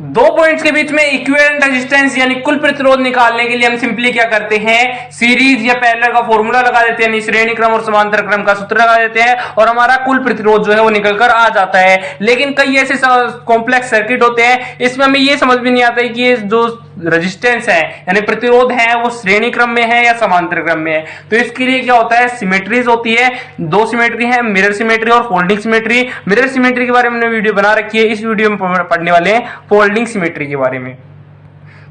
दो पॉइंट्स के बीच में इक्विवेलेंट रेजिस्टेंस यानी कुल प्रतिरोध निकालने के लिए हम सिंपली क्या करते हैं, सीरीज या पैरेलल का फॉर्मूला लगा देते हैं, यानी श्रेणी क्रम और समांतर क्रम का सूत्र लगा देते हैं और हमारा कुल प्रतिरोध जो है वो निकलकर आ जाता है। लेकिन कई ऐसे कॉम्प्लेक्स सर्किट होते हैं, इसमें हमें ये समझ में नहीं आता है कि ये जो रेजिस्टेंस है यानी प्रतिरोध है वो श्रेणी क्रम में है या समांतर क्रम में है। तो इसके लिए क्या होता है, सिमेट्रीज होती है, दो सिमेट्री है, मिरर सिमेट्री और फोल्डिंग सिमेट्री। मिरर सिमेट्री के बारे में वीडियो बना रखी है, इस वीडियो में पढ़ने वाले हैं फोल्डिंग सिमेट्री के बारे में।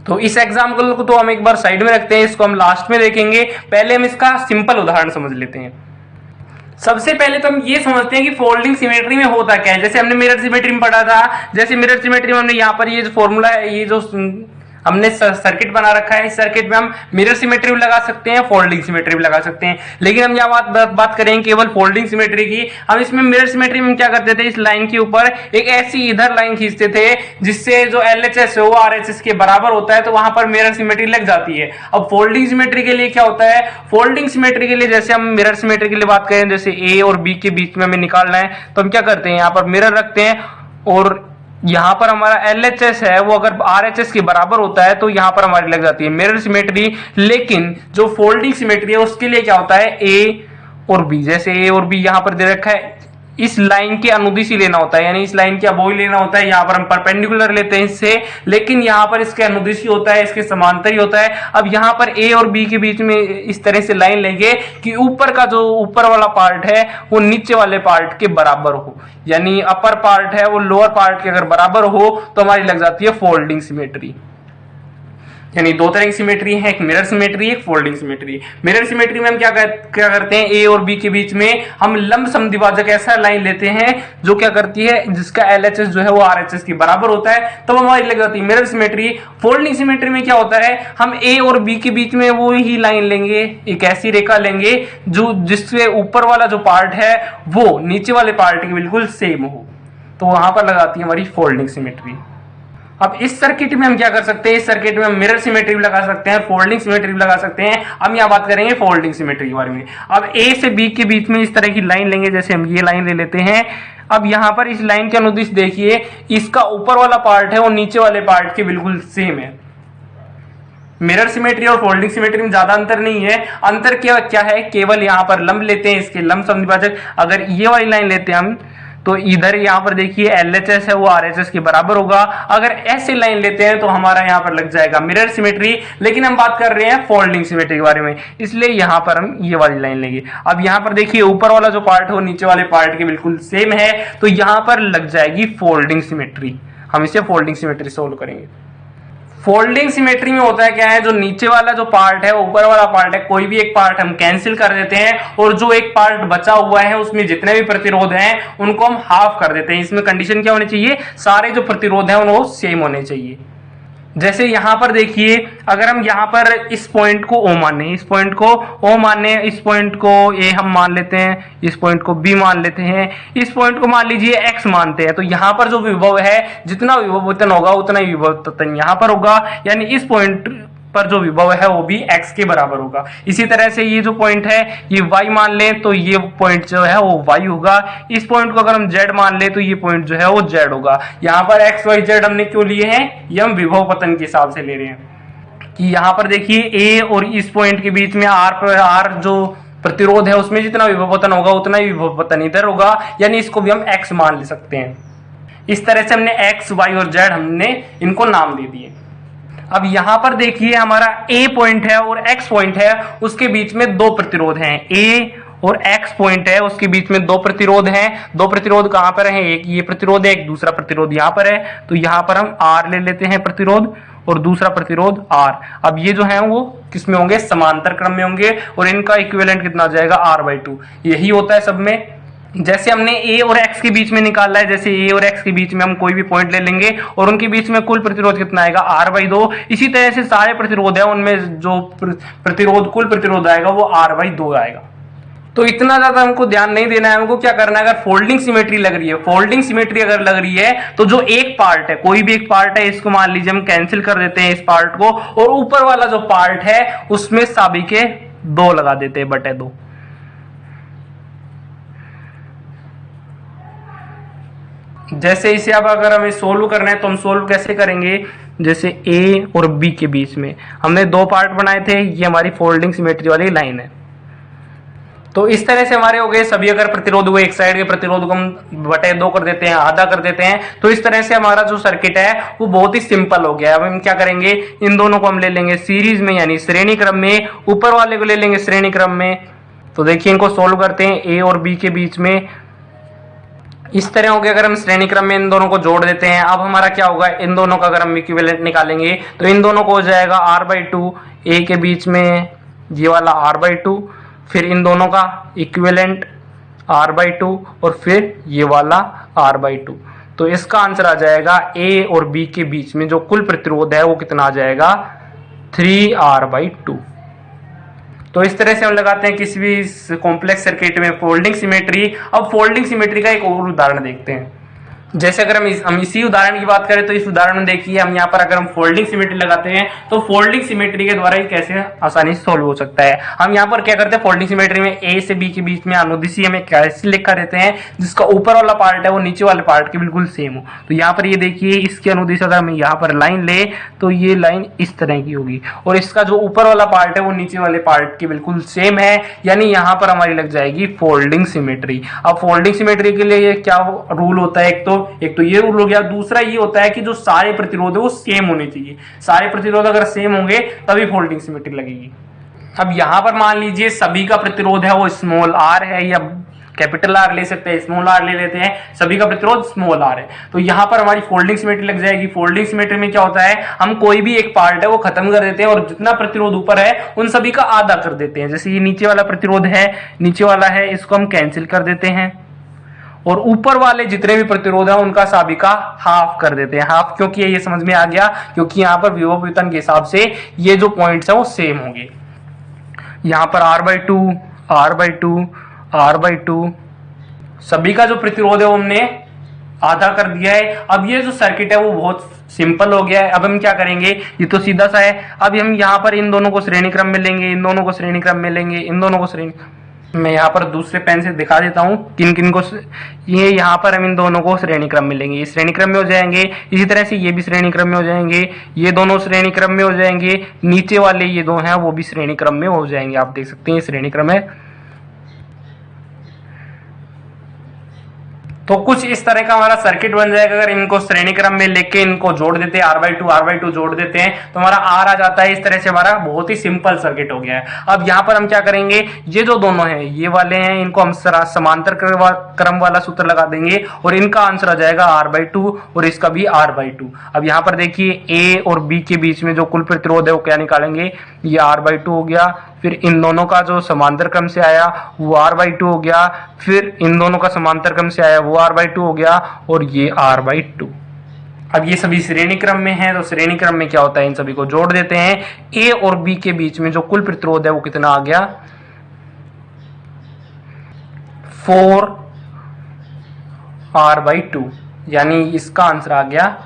तो इस एग्जाम्पल को तो हम एक बार साइड में रखते हैं, इसको हम लास्ट में देखेंगे। पहले हम इसका सिंपल उदाहरण समझ लेते हैं। सबसे पहले तो हम ये समझते हैं कि फोल्डिंग सिमेट्री में होता क्या है। जैसे हमने मिरर सिमेट्री में पढ़ा था, जैसे मिरर सिमेट्री में हमने यहाँ पर ये जो फॉर्मूला है, ये जो हमने सर्किट बना रखा है, इस सर्किट में हम मिरर सिमेट्री भी लगा सकते हैं, फोल्डिंग सिमेट्री भी लगा सकते हैं। लेकिन हम यहाँ बात करेंगे केवल फोल्डिंग सिमेट्री की। हम इसमें मिरर सिमेट्री में क्या करते थे, इस लाइन के ऊपर एक ऐसी इधर लाइन खींचते थे जिससे जो LHS है वो RHS के बराबर होता है, तो वहां पर मिरर सिमेट्री लग जाती है। अब फोल्डिंग सिमेट्री के लिए क्या होता है, फोल्डिंग सिमेट्री के लिए जैसे हम मिरर सिमेट्री के लिए बात करें, जैसे A और B के बीच में हमें निकालना है, तो हम क्या करते हैं, यहाँ पर मिरर रखते हैं और यहां पर हमारा LHS है वो अगर RHS के बराबर होता है तो यहां पर हमारी लग जाती है मिरर सिमेट्री। लेकिन जो फोल्डिंग सिमेट्री है उसके लिए क्या होता है, A और B, जैसे A और B यहां पर दे रखा है, इस लाइन के अनुदिश ही लेना होता है, यानी इस लाइन के अबोव लेना होता है। यहाँ पर हम परपेंडिकुलर लेते हैं इससे, लेकिन यहाँ पर इसके अनुदिश ही होता है, इसके समांतर ही होता है। अब यहाँ पर A और B के बीच में इस तरह से लाइन लेंगे कि ऊपर का जो ऊपर वाला पार्ट है वो नीचे वाले पार्ट के बराबर हो, यानी अपर पार्ट है वो लोअर पार्ट के अगर बराबर हो तो हमारी लग जाती है फोल्डिंग सिमेट्री। यानी दो तरह की सिमेट्री है, एक मिरर सिमेट्री, एक फोल्डिंग सिमेट्री। मिरर सिमेट्री में हम क्या करते हैं, A और B के बीच में हम लंब समद्विभाजक ऐसा लाइन लेते हैं जो क्या करती है, जिसका LHS जो है वो RHS के बराबर होता है, तब तो हमारी लग जाती है मिरर सिमेट्री। फोल्डिंग सिमेट्री में क्या होता है, हम A और B के बीच में वो ही लाइन लेंगे, एक ऐसी रेखा लेंगे जो जिससे ऊपर वाला जो पार्ट है वो नीचे वाले पार्ट के बिल्कुल सेम हो, तो वहां पर लगाती है हमारी फोल्डिंग सिमेट्री। अब इस सर्किट में हम क्या कर सकते हैं, इस सर्किट में हम मिरर सिमेट्री भी लगा सकते हैं, फोल्डिंग सिमेट्री भी लगा सकते हैं। हम यहाँ बात करेंगे फोल्डिंग सिमेट्री के बारे में। अब A से B के बीच में इस तरह की लाइन लेंगे, जैसे हम ये लाइन ले लेते हैं। अब यहाँ पर इस लाइन के अनुदिश देखिए, इसका ऊपर वाला पार्ट है वो नीचे वाले पार्ट के बिल्कुल सेम है। मिरर सिमेट्री और फोल्डिंग सिमेट्री में ज्यादा अंतर नहीं है। अंतर क्या है, केवल यहाँ पर लंब लेते हैं, इसके लंब समद्विभाजक। अगर ये वाली लाइन लेते हैं हम तो इधर यहाँ पर देखिए LHS है वो RHS के बराबर होगा। अगर ऐसे लाइन लेते हैं तो हमारा यहाँ पर लग जाएगा मिरर सिमेट्री। लेकिन हम बात कर रहे हैं फोल्डिंग सिमेट्री के बारे में, इसलिए यहाँ पर हम ये वाली लाइन लेंगे। अब यहाँ पर देखिए ऊपर वाला जो पार्ट है वो नीचे वाले पार्ट के बिल्कुल सेम है, तो यहाँ पर लग जाएगी फोल्डिंग सिमेट्री। हम इसे फोल्डिंग सिमेट्री सोल्व करेंगे। फोल्डिंग सिमेट्री में होता है क्या है, जो नीचे वाला जो पार्ट है, ऊपर वाला पार्ट है, कोई भी एक पार्ट हम कैंसिल कर देते हैं और जो एक पार्ट बचा हुआ है उसमें जितने भी प्रतिरोध हैं उनको हम हाफ कर देते हैं। इसमें कंडीशन क्या होनी चाहिए, सारे जो प्रतिरोध हैं वो सेम होने चाहिए। जैसे यहां पर देखिए, अगर हम यहां पर इस पॉइंट को O माने, इस पॉइंट को O माने, इस पॉइंट को A हम मान लेते हैं, इस पॉइंट को B मान लेते हैं, इस पॉइंट को मान लीजिए X मानते हैं, तो यहां पर जो विभव है, जितना विभव होगा उतना ही विभव यहां पर होगा, यानी इस पॉइंट पर जो विभव है वो भी x के बराबर होगा। इसी तरह से ये जो पॉइंट है ये y मान लें तो ये पॉइंट जो है वो y होगा। इस पॉइंट को अगर हम z मान लें तो ये पॉइंट जो है वो z होगा। यहाँ पर x y z हमने क्यों लिए हैं, ये हम विभव पतन के हिसाब से ले रहे हैं कि यहाँ पर देखिए a और इस पॉइंट के बीच में r जो प्रतिरोध है उसमें जितना विभव पतन होगा उतना ही विभव पतन इधर होगा, यानी इसको भी हम x मान ले सकते हैं। इस तरह से हमने x y और z हमने इनको नाम दे दिए। अब यहां पर देखिए हमारा A पॉइंट है और X पॉइंट है, उसके बीच में दो प्रतिरोध हैं। A और X पॉइंट है उसके बीच में दो प्रतिरोध हैं। दो प्रतिरोध कहां पर हैं, एक ये प्रतिरोध है, एक दूसरा प्रतिरोध यहां पर है। तो यहां पर हम R ले लेते हैं प्रतिरोध और दूसरा प्रतिरोध R। अब ये जो है वो किस में होंगे, समांतर क्रम में होंगे और इनका इक्विवेलेंट कितना आ जाएगा, R/2। यही होता है सब में। जैसे हमने A और X के बीच में निकाला है, जैसे A और X के बीच में हम कोई भी पॉइंट ले लेंगे और उनके बीच में कुल प्रतिरोध कितना आएगा, R/2। इसी तरह से सारे प्रतिरोध है उनमें जो प्रतिरोध कुल प्रतिरोध आएगा वो R/2 आएगा। तो इतना ज्यादा हमको ध्यान नहीं देना है। हमको क्या करना है, अगर फोल्डिंग सिमेट्री लग रही है, फोल्डिंग सिमेट्री अगर लग रही है तो जो एक पार्ट है, कोई भी एक पार्ट है, इसको मान लीजिए हम कैंसिल कर देते हैं इस पार्ट को, और ऊपर वाला जो पार्ट है उसमें सभी के 2 लगा देते हैं बटे 2। जैसे इसे अब अगर हमें सोल्व करना है तो हम सोल्व कैसे करेंगे, जैसे ए और बी के बीच में हमने दो पार्ट बनाए थे, ये हमारी फोल्डिंग सिमेट्री वाली लाइन है। तो इस तरह से हमारे हो गए सभी अगर प्रतिरोध हुए, एक साइड के प्रतिरोध को हम बटे 2 कर देते हैं, आधा कर देते हैं, तो इस तरह से हमारा जो सर्किट है वो बहुत ही सिंपल हो गया। अब हम क्या करेंगे, इन दोनों को हम ले लेंगे सीरीज में यानी श्रेणी क्रम में, ऊपर वाले को ले लेंगे श्रेणी क्रम में। तो देखिए इनको सोल्व करते हैं, ए और बी के बीच में इस तरह हो गया। अगर हम श्रेणी क्रम में इन दोनों को जोड़ देते हैं, अब हमारा क्या होगा, इन दोनों का अगर हम इक्विवेलेंट निकालेंगे तो इन दोनों को हो जाएगा r/2, ए के बीच में ये वाला r/2, फिर इन दोनों का इक्विवेलेंट r/2 और फिर ये वाला r/2। तो इसका आंसर आ जाएगा ए और बी के बीच में जो कुल प्रतिरोध है वो कितना आ जाएगा, 3r/2। तो इस तरह से हम लगाते हैं किसी भी कॉम्प्लेक्स सर्किट में फोल्डिंग सिमेट्री। अब फोल्डिंग सिमेट्री का एक और उदाहरण देखते हैं। जैसे अगर हम इसी उदाहरण की बात करें तो इस उदाहरण में देखिए हम यहाँ पर अगर हम फोल्डिंग सिमेट्री लगाते हैं तो फोल्डिंग सिमेट्री के द्वारा ही कैसे आसानी से सोल्व हो सकता है। हम यहाँ पर क्या करते हैं, फोल्डिंग सिमेट्री में ए से बी के बीच में अनुदिशी हमें कैसे लिखा रहते हैं जिसका ऊपर वाला पार्ट है वो नीचे वाले पार्ट के बिल्कुल सेम हो। तो यहाँ पर ये देखिए इसकी अनुदिश अगर हम यहाँ पर लाइन ले तो ये लाइन इस तरह की होगी और इसका जो ऊपर वाला पार्ट है वो नीचे वाले पार्ट के बिल्कुल सेम है, यानी यहाँ पर हमारी लग जाएगी फोल्डिंग सिमेट्री। अब फोल्डिंग सिमेट्री के लिए क्या रूल होता है, एक तो ये रूल हो गया, दूसरा ये होता है कि जो सारे प्रतिरोध है वो सेम होने चाहिए। सारे प्रतिरोध अगर सेम होंगे तभी फोल्डिंग सिमेट्री लगेगी। अब यहां पर मान लीजिए सभी का प्रतिरोध है वो स्मॉल r है, या कैपिटल R ले सकते हैं, स्मॉल r ले लेते हैं, सभी का प्रतिरोध स्मॉल r है। तो यहां पर हमारी फोल्डिंग सिमेट्री लग जाएगी। फोल्डिंग सिमेट्री में क्या होता है, हम कोई भी एक पार्ट है वो खत्म कर देते हैं और जितना प्रतिरोध ऊपर है उन सभी का आधा कर देते हैं। जैसे ये नीचे वाला प्रतिरोध है, नीचे वाला है, इसको हम कैंसिल कर देते हैं और ऊपर वाले जितने भी प्रतिरोध है उनका सभी का हाफ कर देते हैं। हाफ क्योंकि ये समझ में आ गया, क्योंकि यहाँ पर विभव व्युत्पन्न के हिसाब से ये जो पॉइंट्स है वो सेम होंगे। यहाँ पर r/2 r/2 r/2 सभी का जो प्रतिरोध है वो हमने आधा कर दिया है। अब ये जो सर्किट है वो बहुत सिंपल हो गया है। अब हम क्या करेंगे, ये तो सीधा सा है। अब हम यहाँ पर इन दोनों को श्रेणी क्रम में लेंगे, इन दोनों को श्रेणी क्रम में लेंगे, इन दोनों को श्रेणी, मैं यहाँ पर दूसरे पेन से दिखा देता हूँ किन किन को। ये यहाँ पर हम इन दोनों को श्रेणी क्रम में लेंगे, ये श्रेणी क्रम में हो जाएंगे। इसी तरह से ये भी श्रेणी क्रम में हो जाएंगे, ये दोनों श्रेणी क्रम में हो जाएंगे, नीचे वाले ये दो हैं वो भी श्रेणी क्रम में हो जाएंगे। आप देख सकते हैं ये श्रेणी क्रम है। तो कुछ इस तरह का हमारा सर्किट बन जाएगा। अगर इनको श्रेणी क्रम में लेके इनको जोड़ देते हैं, r/2 जोड़ देते हैं तो हमारा r आ जाता है। इस तरह से हमारा बहुत ही सिंपल सर्किट हो गया है। अब यहाँ पर हम क्या करेंगे, ये जो दोनों हैं ये वाले हैं, इनको हम समांतर क्रम वाला सूत्र लगा देंगे और इनका आंसर आ जाएगा r/2 और इसका भी r/2। अब यहाँ पर देखिए a और b के बीच में जो कुल प्रतिरोध है वो क्या निकालेंगे, ये r/2 हो गया, फिर इन दोनों का जो समांतर क्रम से आया वो r/2 हो गया, फिर इन दोनों का समांतर क्रम से आया वो r/2 हो गया और ये r/2। अब ये सभी श्रेणी क्रम में हैं तो श्रेणी क्रम में क्या होता है, इन सभी को जोड़ देते हैं। a और b के बीच में जो कुल प्रतिरोध है वो कितना आ गया, 4r/2, यानी इसका आंसर आ गया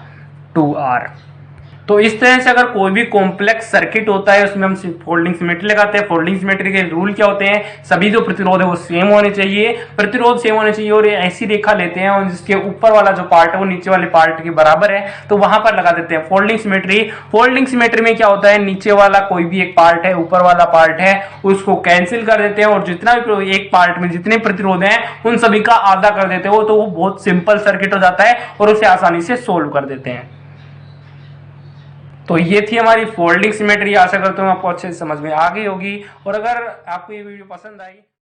2r। तो इस तरह से अगर कोई भी कॉम्प्लेक्स सर्किट होता है उसमें हम फोल्डिंग सिमेट्री लगाते हैं। फोल्डिंग सिमेट्री के रूल क्या होते हैं, सभी जो प्रतिरोध है वो सेम होने चाहिए, प्रतिरोध सेम होने चाहिए और ऐसी रेखा लेते हैं और जिसके ऊपर वाला जो पार्ट है वो नीचे वाले पार्ट के बराबर है तो वहां पर लगा देते हैं फोल्डिंग सिमेट्री। फोल्डिंग सिमेट्री में क्या होता है, नीचे वाला कोई भी एक पार्ट है, ऊपर वाला पार्ट है, उसको कैंसिल कर देते हैं और जितना भी एक पार्ट में जितने प्रतिरोध हैं उन सभी का आधा कर देते हो, तो वो बहुत सिंपल सर्किट हो जाता है और उसे आसानी से सोल्व कर देते हैं। तो ये थी हमारी फोल्डिंग सिमेट्री। आशा करता हूँ आपको अच्छे से समझ में आ गई होगी और अगर आपको ये वीडियो पसंद आई